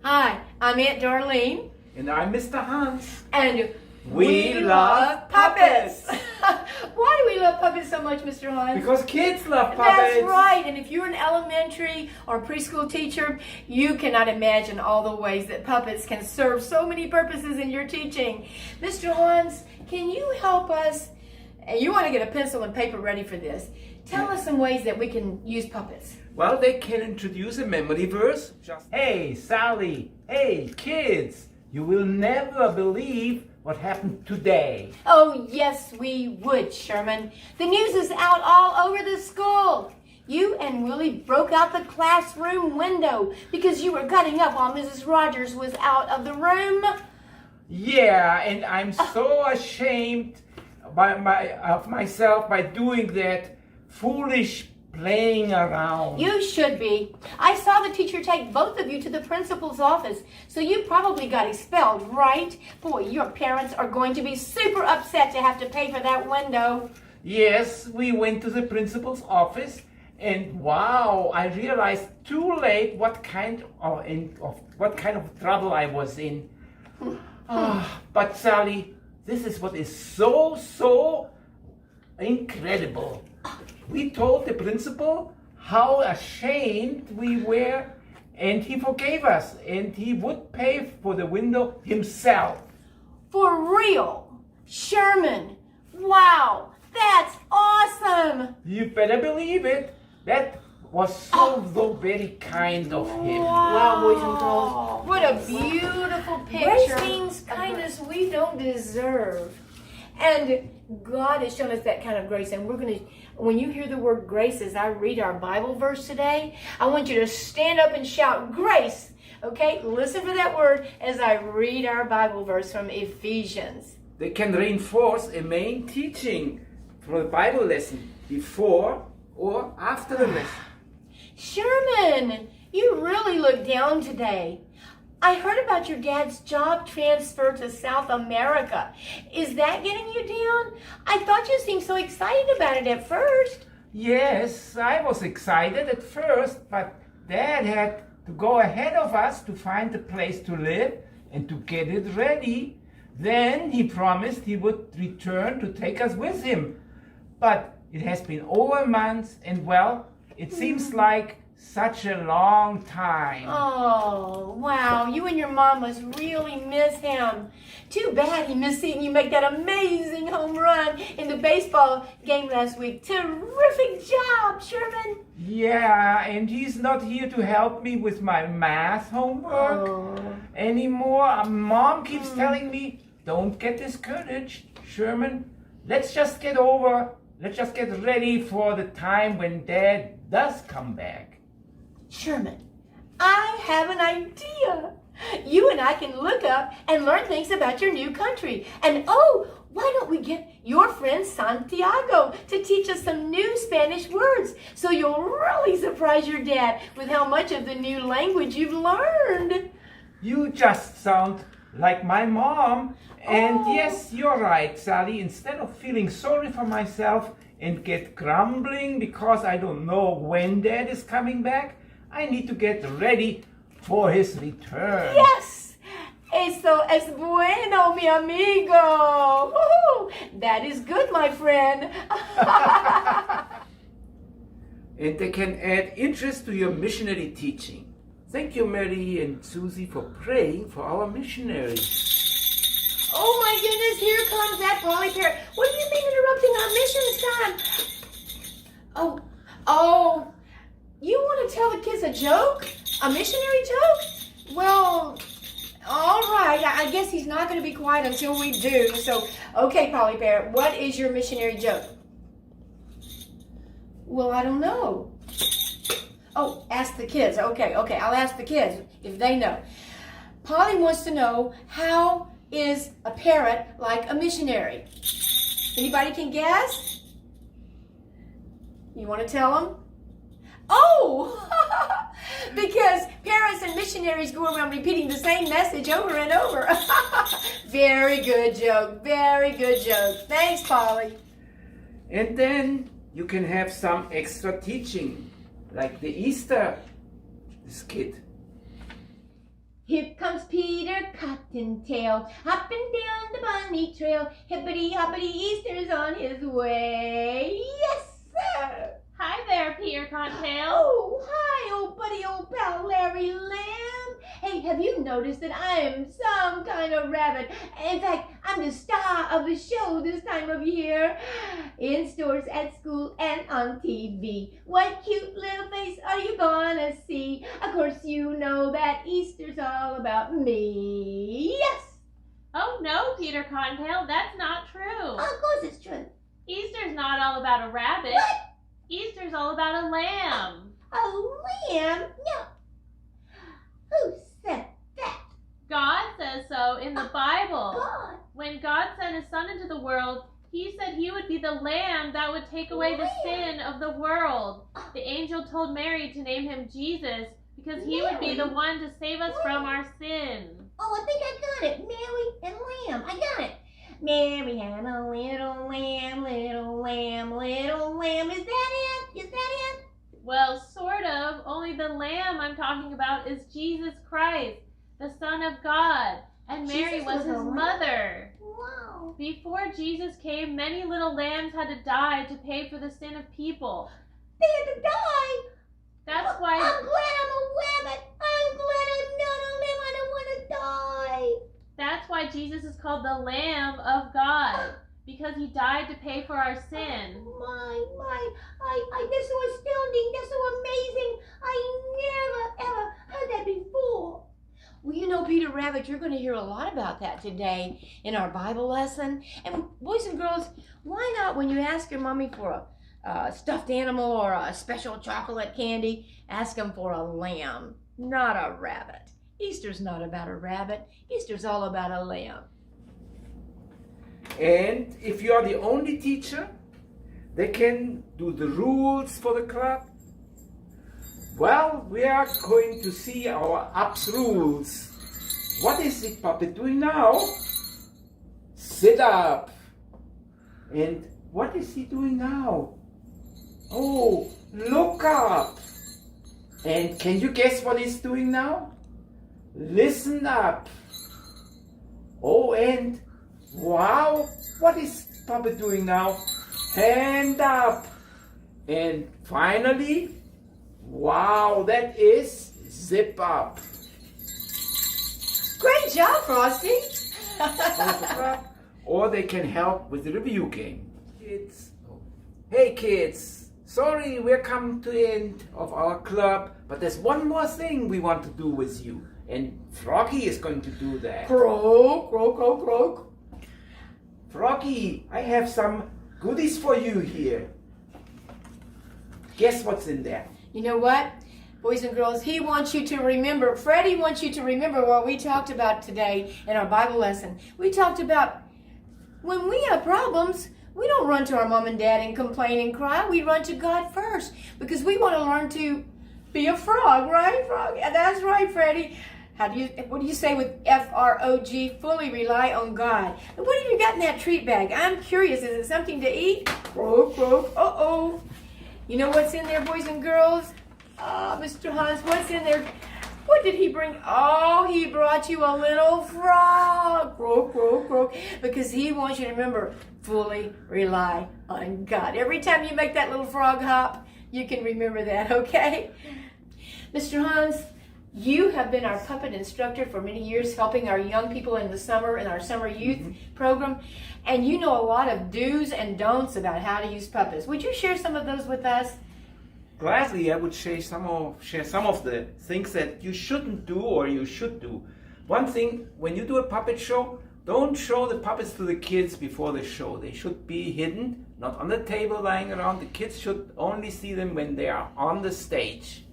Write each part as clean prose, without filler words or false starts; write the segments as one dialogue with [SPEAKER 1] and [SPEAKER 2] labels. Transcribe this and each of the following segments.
[SPEAKER 1] Hi, I'm Aunt Darlene.
[SPEAKER 2] And I'm Mr. Hans.
[SPEAKER 1] And
[SPEAKER 2] We love puppets.
[SPEAKER 1] Why do we love puppets so much, Mr. Hans?
[SPEAKER 2] Because kids love puppets.
[SPEAKER 1] That's right. And if you're an elementary or preschool teacher, you cannot imagine all the ways that puppets can serve so many purposes in your teaching. Mr. Hans, can you help us? And you want to get a pencil and paper ready for this. Tell us some ways that we can use puppets.
[SPEAKER 2] Well, they can introduce a memory verse. Just, hey, Sally. Hey, kids. You will never believe what happened today.
[SPEAKER 1] Oh, yes, we would, Sherman. The news is out all over the school. You and Willie broke out the classroom window because you were cutting up while Mrs. Rogers was out of the room.
[SPEAKER 2] Yeah, and I'm so ashamed of myself by doing that foolish playing around.
[SPEAKER 1] You should be. I saw the teacher take both of you to the principal's office, so you probably got expelled, right? Boy, your parents are going to be super upset to have to pay for that window.
[SPEAKER 2] Yes, we went to the principal's office, and wow, I realized too late what kind of trouble I was in. But Sally, this is what is so incredible. We told the principal how ashamed we were, and he forgave us, and he would pay for the window himself.
[SPEAKER 1] For real? Sherman, wow, that's awesome.
[SPEAKER 2] You better believe it. That was so very kind of him.
[SPEAKER 1] Wow, boys and girls, what a beautiful picture. Grace means kindness we don't deserve. And God has shown us that kind of grace. And we're going to, when you hear the word grace as I read our Bible verse today, I want you to stand up and shout grace. Okay? Listen for that word as I read our Bible verse from Ephesians.
[SPEAKER 2] They can reinforce a main teaching from the Bible lesson before or after the lesson.
[SPEAKER 1] Sherman, you really look down today. I heard about your dad's job transfer to South America. Is that getting you down? I thought you seemed so excited about it at first.
[SPEAKER 2] Yes, I was excited at first, but Dad had to go ahead of us to find a place to live and to get it ready. Then he promised he would return to take us with him. But it has been over a month, and well, it seems like such a long time.
[SPEAKER 1] Oh, wow. You and your mom must really miss him. Too bad he missed seeing you make that amazing home run in the baseball game last week. Terrific job, Sherman.
[SPEAKER 2] Yeah, and he's not here to help me with my math homework anymore. Mom keeps telling me, don't get discouraged, Sherman. Let's just get ready for the time when Dad does come back.
[SPEAKER 1] Sherman, I have an idea. You and I can look up and learn things about your new country. And why don't we get your friend Santiago to teach us some new Spanish words so you'll really surprise your dad with how much of the new language you've learned.
[SPEAKER 2] You just sound like my mom. And yes, you're right, Sally. Instead of feeling sorry for myself and get grumbling because I don't know when Dad is coming back, I need to get ready for his return.
[SPEAKER 1] Yes! Eso es bueno, mi amigo. Woo-hoo. That is good, my friend.
[SPEAKER 2] And they can add interest to your missionary teaching. Thank you, Mary and Susie, for praying for our missionaries.
[SPEAKER 1] Oh my goodness, here comes that Polly Parrot. What do you mean interrupting our missions time? Oh, you want to tell the kids a joke? A missionary joke? Well, all right. I guess he's not going to be quiet until we do. So, okay, Polly Parrot, what is your missionary joke? Well, I don't know. Oh, ask the kids. Okay, I'll ask the kids if they know. Polly wants to know, how is a parrot like a missionary? Anybody can guess? You want to tell them? Oh, because parents and missionaries go around repeating the same message over and over. Very good joke. Very good joke. Thanks, Polly.
[SPEAKER 2] And then you can have some extra teaching, like the Easter skit.
[SPEAKER 3] Here comes Peter Cottontail, hopping down the bunny trail. Hippity hoppity, Easter's on his way. Yes, sir.
[SPEAKER 4] Hi there, Peter Cottontail.
[SPEAKER 3] Oh, hi, old buddy, old pal Larry Lamb. Hey, have you noticed that I am some kind of rabbit? In fact, I'm the star of the show this time of year. In stores, at school, and on TV. What cute little face are you gonna see? Of course, you know that Easter's all about me. Yes!
[SPEAKER 4] Oh no, Peter Cottontail, that's not true.
[SPEAKER 3] Of course it's true.
[SPEAKER 4] Easter's not all about a rabbit.
[SPEAKER 3] What?
[SPEAKER 4] Easter's all about a lamb.
[SPEAKER 3] A lamb? No. Who said that?
[SPEAKER 4] God says so in the Bible.
[SPEAKER 3] God.
[SPEAKER 4] When God sent his son into the world, he said he would be the lamb that would take away the sin of the world. The angel told Mary to name him Jesus because he would be the one to save us from our sin.
[SPEAKER 3] Oh, I think I got it. Mary and lamb. I got it. Mary had a little lamb, little lamb, little lamb. Is that it? Is that it?
[SPEAKER 4] Well, sort of. Only the lamb I'm talking about is Jesus Christ, the Son of God. And Mary
[SPEAKER 3] Jesus
[SPEAKER 4] was
[SPEAKER 3] was
[SPEAKER 4] his
[SPEAKER 3] a lamb?
[SPEAKER 4] mother.
[SPEAKER 3] Wow.
[SPEAKER 4] Before Jesus came, many little lambs had to die to pay for the sin of people.
[SPEAKER 3] They had to die.
[SPEAKER 4] That's why...
[SPEAKER 3] I'm glad I'm a rabbit. I'm glad I'm not a lamb. I don't want to die.
[SPEAKER 4] That's why Jesus is called the Lamb of God, because he died to pay for our sin.
[SPEAKER 3] That's so astounding. That's so amazing. I never, ever heard that before.
[SPEAKER 1] Well, you know, Peter Rabbit, you're going to hear a lot about that today in our Bible lesson. And boys and girls, why not when you ask your mommy for a stuffed animal or a special chocolate candy, ask them for a lamb, not a rabbit. Easter's not about a rabbit. Easter's all about a lamb.
[SPEAKER 2] And if you are the only teacher, they can do the rules for the club. Well, we are going to see our UPS rules. What is the puppet doing now? Sit up. And what is he doing now? Oh, look up. And can you guess what he's doing now? Listen up. Oh, and wow, what is Puppet doing now? Hand up. And finally, wow, that is zip up.
[SPEAKER 1] Great job, Frosty.
[SPEAKER 2] Or they can help with the review game. Hey kids, sorry we're coming to the end of our club, but there's one more thing we want to do with you. And Froggy is going to do that.
[SPEAKER 1] Croak, croak, croak, croak.
[SPEAKER 2] Froggy, I have some goodies for you here. Guess what's in there?
[SPEAKER 1] You know what, boys and girls, he wants you to remember, Freddie wants you to remember what we talked about today in our Bible lesson. We talked about when we have problems, we don't run to our mom and dad and complain and cry. We run to God first because we want to learn to be a frog, right, Frog? Yeah, that's right, Freddie. What do you say with F-R-O-G? Fully rely on God. And what have you got in that treat bag? I'm curious. Is it something to eat? Croak, croak. Uh-oh. You know what's in there, boys and girls? Mr. Hans, what's in there? What did he bring? Oh, he brought you a little frog. Croak, croak, croak. Because he wants you to remember, fully rely on God. Every time you make that little frog hop, you can remember that, okay? Mr. Hans, you have been our puppet instructor for many years, helping our young people in the summer, in our summer youth program. And you know a lot of do's and don'ts about how to use puppets. Would you share some of those with us?
[SPEAKER 2] Gladly, I would share some of the things that you shouldn't do or you should do. One thing, when you do a puppet show, don't show the puppets to the kids before the show. They should be hidden, not on the table lying around. The kids should only see them when they are on the stage.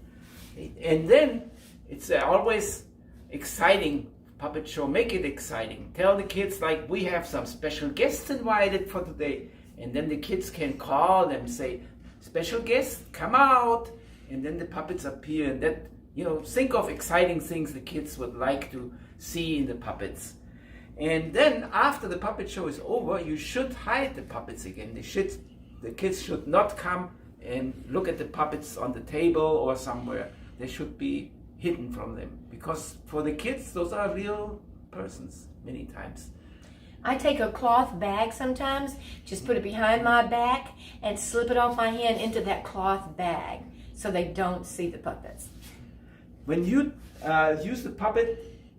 [SPEAKER 2] And then, it's always exciting puppet show. Make it exciting. Tell the kids, like, we have some special guests invited for today. And then the kids can call them, say, special guests, come out. And then the puppets appear. And that, think of exciting things the kids would like to see in the puppets. And then after the puppet show is over, you should hide the puppets again. The kids should not come and look at the puppets on the table or somewhere. They should be hidden from them, because for the kids, those are real persons many times.
[SPEAKER 1] I take a cloth bag sometimes, just put it behind my back and slip it off my hand into that cloth bag so they don't see the puppets.
[SPEAKER 2] When you use the puppet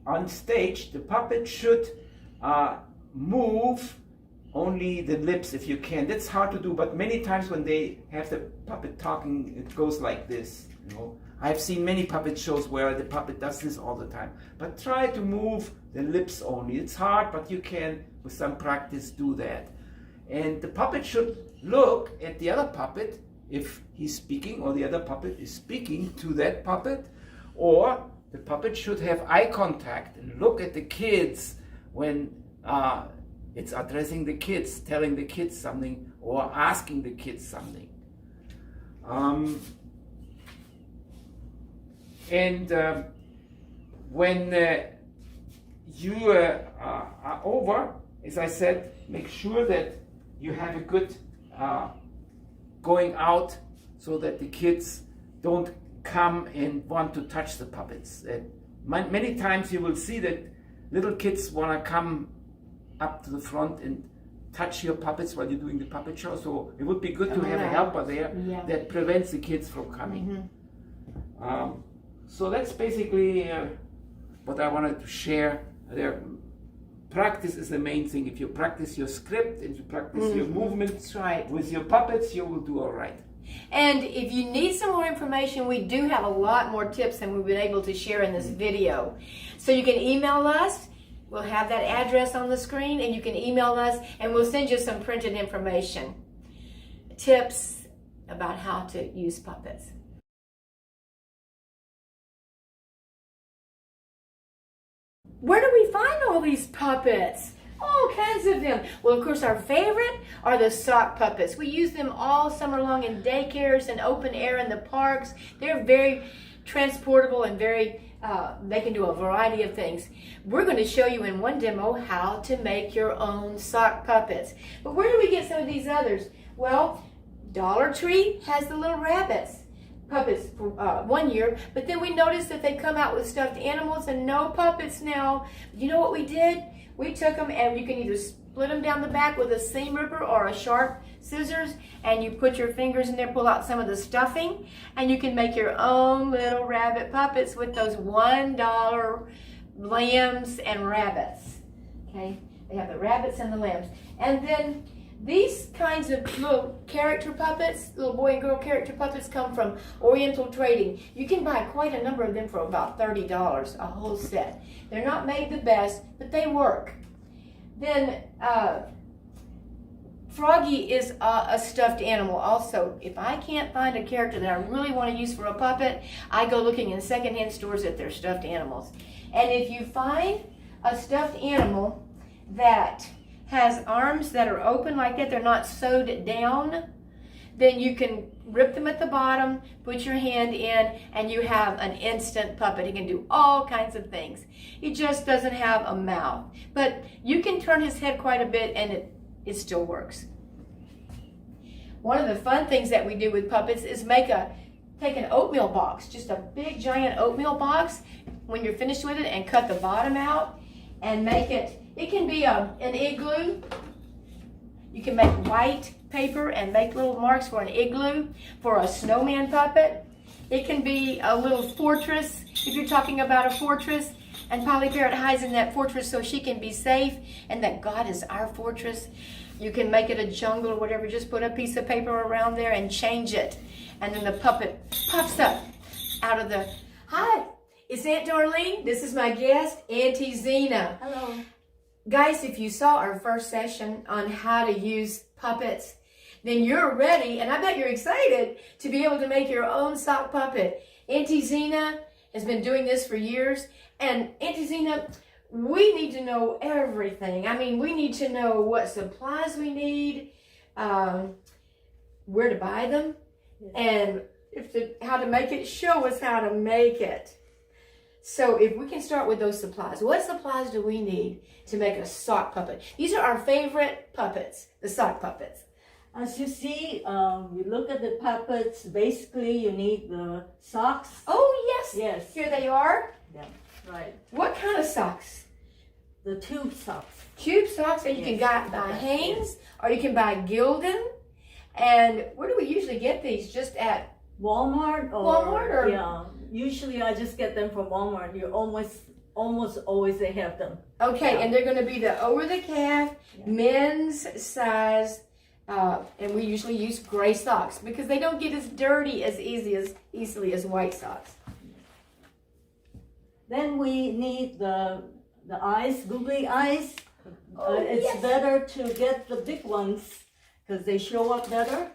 [SPEAKER 2] on stage, the puppet should move only the lips if you can. That's hard to do, but many times when they have the puppet talking, it goes like this. You know, I've seen many puppet shows where the puppet does this all the time. But try to move the lips only. It's hard, but you can, with some practice, do that. And the puppet should look at the other puppet if he's speaking, or the other puppet is speaking to that puppet, or the puppet should have eye contact and look at the kids when it's addressing the kids, telling the kids something, or asking the kids something. When you are over, as I said, make sure that you have a good going out so that the kids don't come and want to touch the puppets. Many times you will see that little kids want to come up to the front and touch your puppets while you're doing the puppet show. So it would be good to have a helper there that prevents the kids from coming. So that's basically what I wanted to share. Practice is the main thing. If you practice your script and you practice your movements with your puppets, you will do all right.
[SPEAKER 1] And if you need some more information, we do have a lot more tips than we've been able to share in this video. So you can email us. We'll have that address on the screen, and you can email us, and we'll send you some printed information. Tips about how to use puppets. Where do we find all these puppets? All kinds of them. Well, of course, our favorite are the sock puppets. We use them all summer long in daycares and open air in the parks. They're very transportable and they can do a variety of things. We're going to show you in one demo how to make your own sock puppets. But where do we get some of these others? Well, Dollar Tree has the little rabbits puppets for 1 year, but then we noticed that they come out with stuffed animals and no puppets now. You know what we did? We took them, and you can either split them down the back with a seam ripper or a sharp scissors, and you put your fingers in there, pull out some of the stuffing, and you can make your own little rabbit puppets with those $1 lambs and rabbits. Okay, they have the rabbits and the lambs. And then these kinds of little character puppets, little boy and girl character puppets, come from Oriental Trading. You can buy quite a number of them for about $30, a whole set. They're not made the best, but they work. Then Froggy is a stuffed animal also. If I can't find a character that I really want to use for a puppet, I go looking in secondhand stores at their stuffed animals. And if you find a stuffed animal that has arms that are open like that, they're not sewed down, then you can rip them at the bottom, put your hand in, and you have an instant puppet. He can do all kinds of things. He just doesn't have a mouth. But you can turn his head quite a bit, and it still works. One of the fun things that we do with puppets is take an oatmeal box, just a big giant oatmeal box, when you're finished with it, and cut the bottom out and make it. It can be an igloo. You can make white paper and make little marks for an igloo, for a snowman puppet. It can be a little fortress, if you're talking about a fortress, and Polly Parrot hides in that fortress so she can be safe, and that God is our fortress. You can make it a jungle or whatever. Just put a piece of paper around there and change it, and then the puppet pops up out of the... Hi, it's Aunt Darlene. This is my guest, Auntie Zena.
[SPEAKER 3] Hello.
[SPEAKER 1] Guys, if you saw our first session on how to use puppets, then you're ready, and I bet you're excited to be able to make your own sock puppet. Auntie Zena has been doing this for years, and Auntie Zena, we need to know everything. I mean, we need to know what supplies we need, where to buy them, and how to make it. Show us how to make it. So if we can start with those supplies, what supplies do we need to make a sock puppet? These are our favorite puppets, the sock puppets.
[SPEAKER 5] As you see, you look at the puppets. Basically, you need the socks.
[SPEAKER 1] Oh, yes.
[SPEAKER 5] Yes.
[SPEAKER 1] Here they are.
[SPEAKER 5] Right.
[SPEAKER 1] What kind of socks?
[SPEAKER 5] The tube socks.
[SPEAKER 1] Tube socks that you can
[SPEAKER 5] Yes.
[SPEAKER 1] get by Hanes, or you can buy Gildan. And where do we usually get these? Just at
[SPEAKER 5] Walmart
[SPEAKER 1] Walmart or-
[SPEAKER 5] yeah. Usually, I just get them from Walmart. You almost always they have them.
[SPEAKER 1] Okay,
[SPEAKER 5] Yeah.
[SPEAKER 1] and they're going to be the over the calf, men's size, and we usually use gray socks because they don't get as dirty as easily as white socks.
[SPEAKER 5] Then we need the eyes, googly eyes. It's
[SPEAKER 1] yes.
[SPEAKER 5] better to get the big ones because they show up better.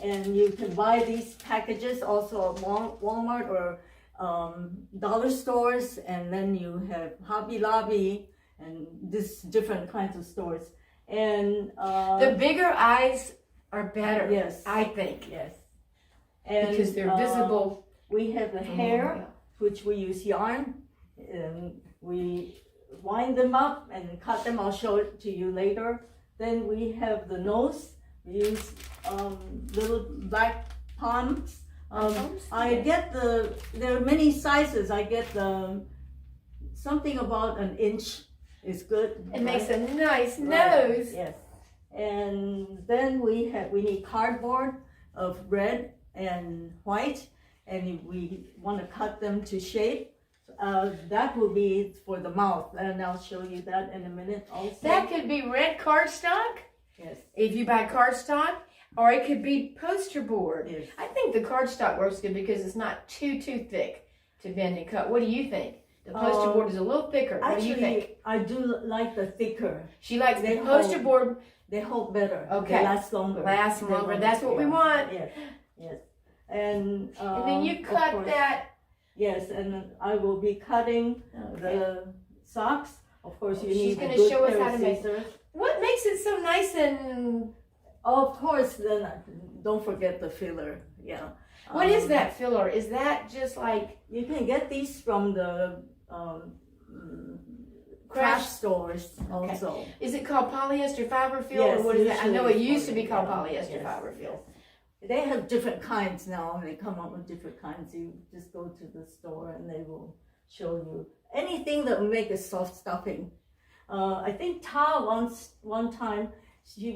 [SPEAKER 5] And you can buy these packages also at Walmart or dollar stores. And then you have Hobby Lobby and this different kinds of stores. And
[SPEAKER 1] The bigger eyes are better,
[SPEAKER 5] Yes.
[SPEAKER 1] I think,
[SPEAKER 5] yes, and
[SPEAKER 1] because they're visible.
[SPEAKER 5] We have the
[SPEAKER 1] from
[SPEAKER 5] hair,
[SPEAKER 1] all around.
[SPEAKER 5] which we use yarn, and we wind them up and cut them. I'll show it to you later. Then we have the nose. We use little black palms.
[SPEAKER 1] Palms?
[SPEAKER 5] I get there are many sizes. I get something about an inch is good.
[SPEAKER 1] It makes a nice
[SPEAKER 5] Right.
[SPEAKER 1] nose.
[SPEAKER 5] Yes. And then we need cardboard of red and white, and we want to cut them to shape. That will be for the mouth, and I'll show you that in a minute also.
[SPEAKER 1] That could be red cardstock
[SPEAKER 5] Yes.
[SPEAKER 1] if you buy cardstock, or it could be poster board.
[SPEAKER 5] Yes.
[SPEAKER 1] I think the cardstock works good because it's not too thick to bend and cut. What do you think? The poster board is a little thicker. What do you think?
[SPEAKER 5] Actually, I do like the thicker.
[SPEAKER 1] She likes the
[SPEAKER 5] They
[SPEAKER 1] poster
[SPEAKER 5] hold.
[SPEAKER 1] board
[SPEAKER 5] They hold better.
[SPEAKER 1] Okay.
[SPEAKER 5] They last longer.
[SPEAKER 1] lasts
[SPEAKER 5] They
[SPEAKER 1] longer.
[SPEAKER 5] won't-
[SPEAKER 1] That's what we
[SPEAKER 5] yeah.
[SPEAKER 1] want.
[SPEAKER 5] Yes. Yes. And
[SPEAKER 1] And then you
[SPEAKER 5] of
[SPEAKER 1] cut
[SPEAKER 5] course-
[SPEAKER 1] that.
[SPEAKER 5] Yes, and I will be cutting the socks. Of course, you
[SPEAKER 1] She's
[SPEAKER 5] need a
[SPEAKER 1] gonna
[SPEAKER 5] good
[SPEAKER 1] show us
[SPEAKER 5] pair
[SPEAKER 1] how
[SPEAKER 5] of
[SPEAKER 1] to make-
[SPEAKER 5] scissors.
[SPEAKER 1] What makes it so nice and
[SPEAKER 5] Of course, then don't forget the filler. Yeah.
[SPEAKER 1] what is that filler? Is that just like
[SPEAKER 5] You can get these from the craft stores also.
[SPEAKER 1] is it called polyester fiber fill
[SPEAKER 5] Yes,
[SPEAKER 1] or what is that? I know it
[SPEAKER 5] usually
[SPEAKER 1] used to be called
[SPEAKER 5] yeah,
[SPEAKER 1] polyester
[SPEAKER 5] yes,
[SPEAKER 1] fiber fill.
[SPEAKER 5] They have different kinds now. They come up with different kinds. You just go to the store and they will show you anything that will make a soft stuffing. I think Ta one time she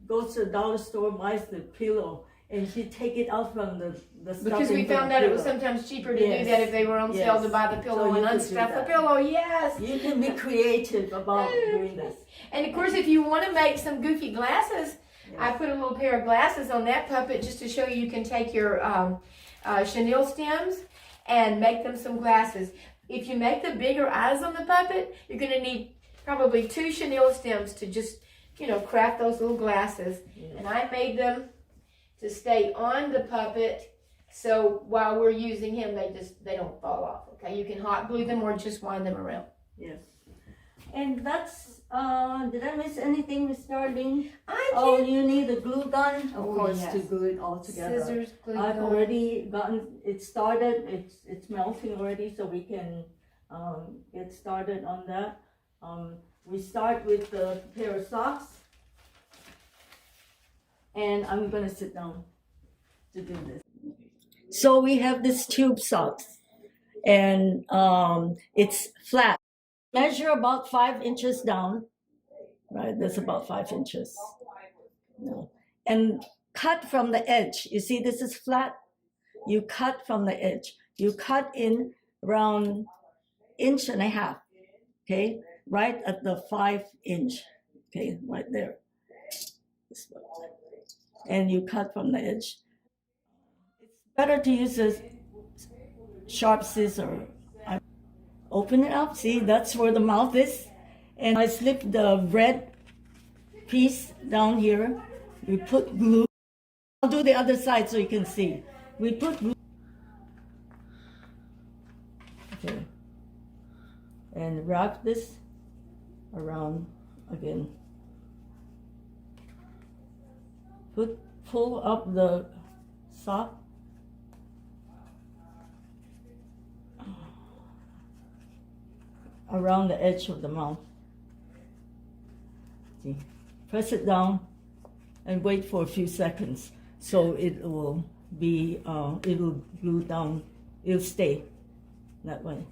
[SPEAKER 5] goes to the dollar store, buys the pillow, and she take it out from the stuffing.
[SPEAKER 1] Because we
[SPEAKER 5] from
[SPEAKER 1] found
[SPEAKER 5] the
[SPEAKER 1] out it was
[SPEAKER 5] pillow.
[SPEAKER 1] sometimes cheaper to
[SPEAKER 5] Yes,
[SPEAKER 1] do that if they were on sale
[SPEAKER 5] yes.
[SPEAKER 1] to buy the pillow
[SPEAKER 5] So
[SPEAKER 1] and
[SPEAKER 5] you could do
[SPEAKER 1] unstuff the
[SPEAKER 5] that.
[SPEAKER 1] pillow. Yes.
[SPEAKER 5] You can be creative about doing this.
[SPEAKER 1] And of course, if you want to make some goofy glasses, I put a little pair of glasses on that puppet just to show you can take your chenille stems and make them some glasses. If you make the bigger eyes on the puppet, you're going to need probably 2 chenille stems to just, craft those little glasses. And I made them to stay on the puppet, so while we're using him, they don't fall off. Okay, you can hot glue them or just wind them around.
[SPEAKER 5] Yes. And that's, did I miss anything, Miss Darlene?
[SPEAKER 1] I
[SPEAKER 5] Oh,
[SPEAKER 1] did.
[SPEAKER 5] you need a glue gun, of
[SPEAKER 1] Oh,
[SPEAKER 5] course,
[SPEAKER 1] yes.
[SPEAKER 5] to glue it all together.
[SPEAKER 1] Scissors, glue
[SPEAKER 5] I've
[SPEAKER 1] gun.
[SPEAKER 5] already gotten it started. It's melting already, so we can get started on that. We start with the pair of socks, and I'm gonna sit down to do this. So we have this tube socks, and it's flat. Measure about 5 inches down, right? That's about 5 inches. No. And cut from the edge. You see, this is flat. You cut from the edge. You cut in around 1.5 inches, okay? Right at the 5 inch, okay, right there. And you cut from the edge. It's better to use a sharp scissor. Open it up, see, that's where the mouth is. And I slip the red piece down here. We put glue. I'll do the other side so you can see. We put glue. Okay. And wrap this around again. Pull up the sock. Around the edge of the mouth. See, press it down and wait for a few seconds. So it will be, it will glue down, it'll stay that way.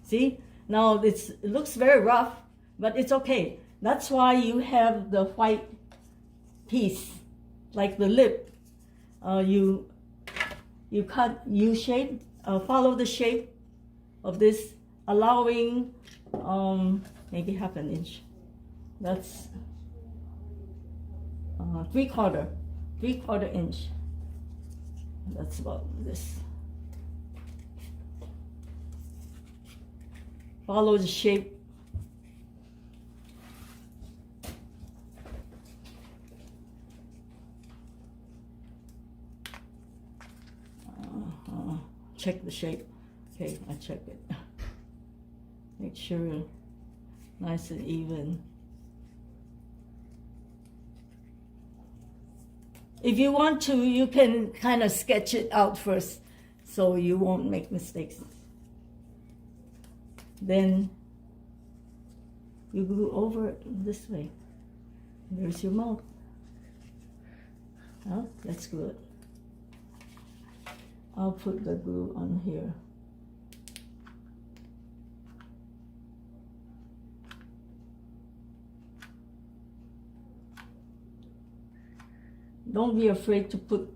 [SPEAKER 5] See? Now it looks very rough, but it's okay. That's why you have the white piece, like the lip. You cut U-shape, follow the shape of this, allowing maybe half an inch. That's 3/4 inch. That's about this. Follow the shape. Check the shape. Okay, I check it. Make sure nice and even. If you want to, you can kind of sketch it out first so you won't make mistakes. Then you glue over it this way. There's your mouth. Let's glue it. I'll put the glue on here. Don't be afraid to put,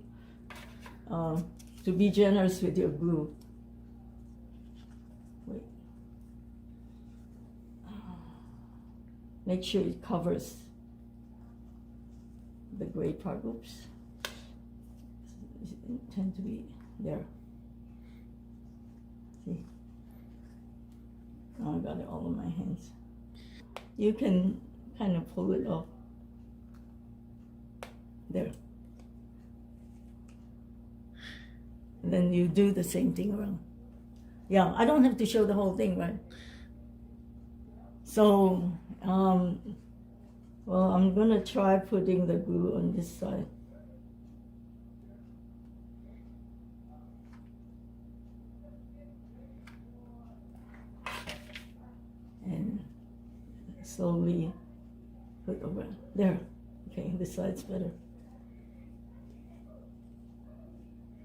[SPEAKER 5] to be generous with your glue. Wait. Make sure it covers the gray part. Oops. It tends to be there. See? Now I got it all in my hands. You can kind of pull it off. There. And then you do the same thing around. Yeah, I don't have to show the whole thing, right? So, well, I'm gonna try putting the glue on this side. And slowly put over there. Okay, this side's better.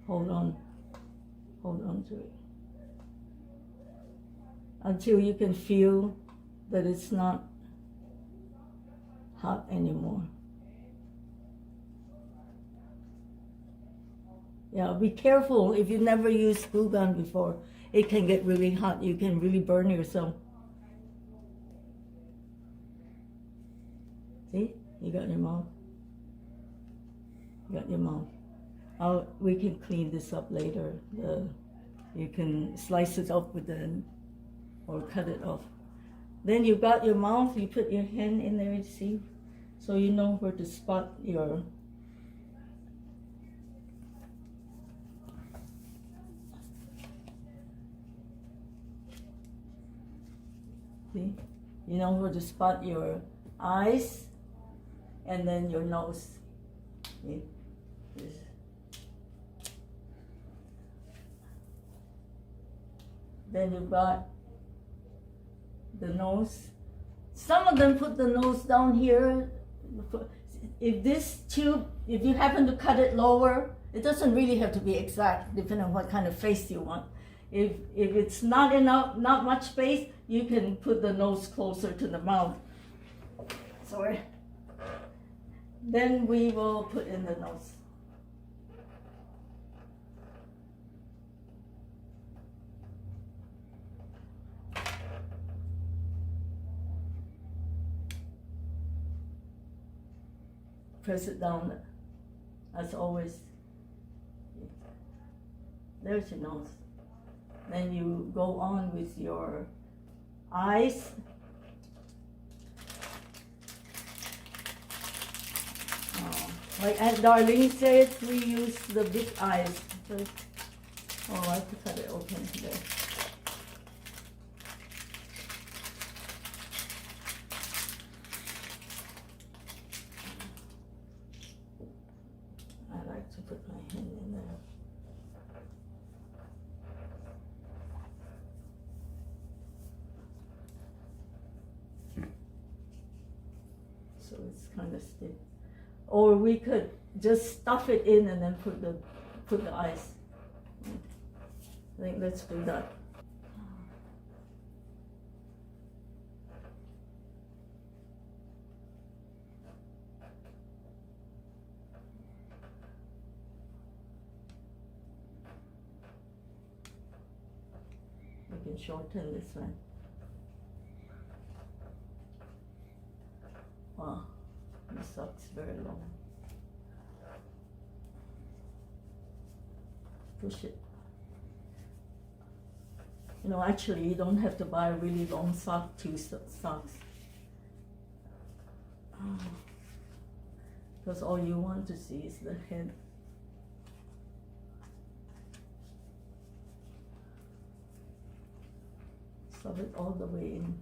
[SPEAKER 5] Hold on to it until you can feel that it's not hot anymore. Yeah, be careful if you never used glue gun before. It can get really hot. You can really burn yourself. See? You got your mouth. You got your mouth. We can clean this up later. You can slice it up with or cut it off. Then you got your mouth. You put your hand in there, see, so you know where to spot your. See, you know where to spot your eyes, and then your nose. See? Then you've got the nose. Some of them put the nose down here. If this tube, if you happen to cut it lower, it doesn't really have to be exact, depending on what kind of face you want. If it's not enough, not much space, you can put the nose closer to the mouth. Sorry. Then we will put in the nose. Press it down, as always. There's your nose. Then you go on with your eyes. Like Aunt Darlene said, we use the big eyes. Oh, I have to cut it open there. To put my hand in there. So it's kind of stiff. or we could just stuff it in and then put the ice. I think let's do that. We can shorten this one. Wow, this sucks very long. Push it. You know, actually, you don't have to buy a really long sock, two socks. Because all you want to see is the head. Stuff it all the way in.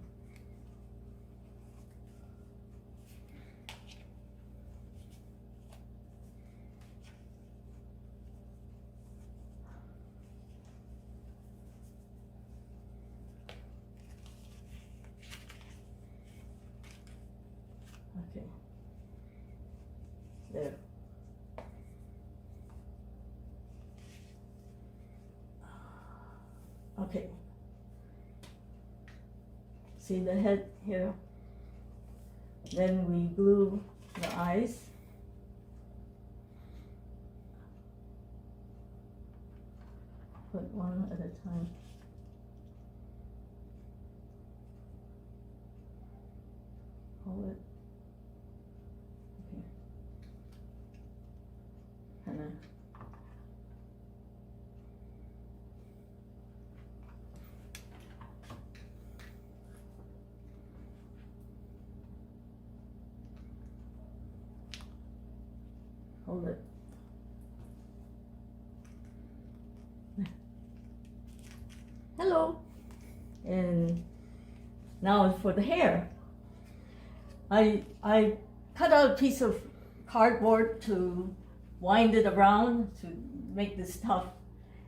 [SPEAKER 5] Okay. There. Okay. See the head here? Then we glue the eyes. Put one at a time. Hold it. Okay. And then hold it. Hello. And now for the hair. I cut out a piece of cardboard to wind it around to make this tough.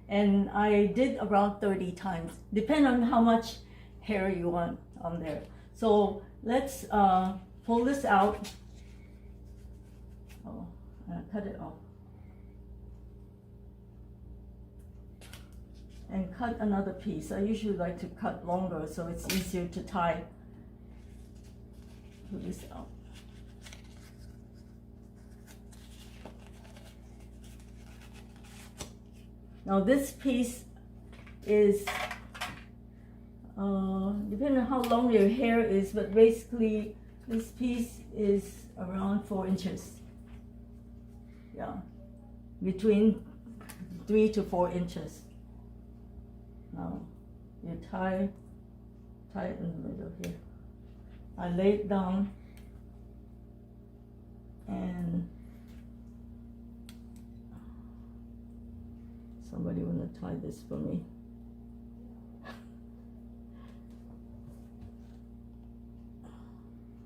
[SPEAKER 5] And I did around 30 times, depending on how much hair you want on there. So let's pull this out. Oh, cut it off. And cut another piece. I usually like to cut longer so it's easier to tie. Pull this out. Now this piece is, depending on how long your hair is, but basically this piece is around 4 inches. Yeah, between 3 to 4 inches. Now you tie it in the middle here. I lay it down and somebody wanna tie this for me.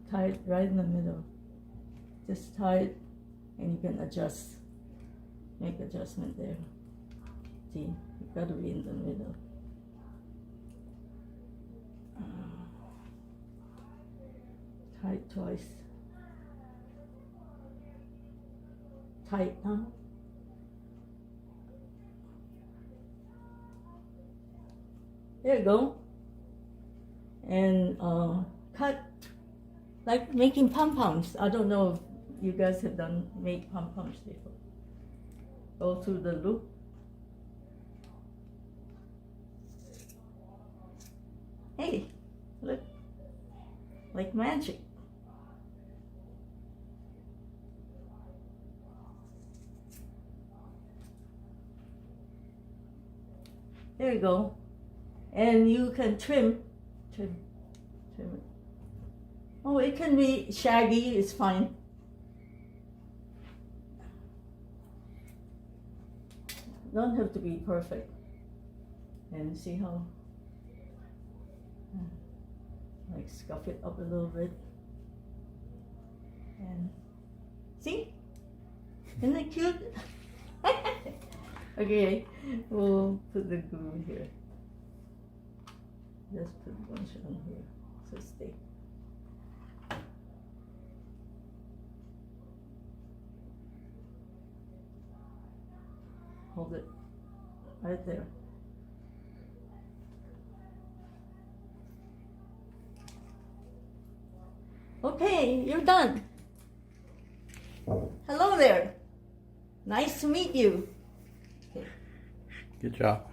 [SPEAKER 5] Tie it right in the middle. Just tie it and you can adjust, make adjustment there. See, you gotta be in the middle. Tie it twice. Tight now. There you go. And cut like making pom-poms. I don't know if you guys have made pom-poms before. Go through the loop. Hey, look, like magic. There you go. And you can trim it. Oh, it can be shaggy, it's fine. Don't have to be perfect. And see how, like scuff it up a little bit. And see? Isn't that cute? Okay, we'll put the glue here. Just put a bunch on here, so stay. hold it right there. Okay, you're done. Hello there. Nice to meet you.
[SPEAKER 2] Good job.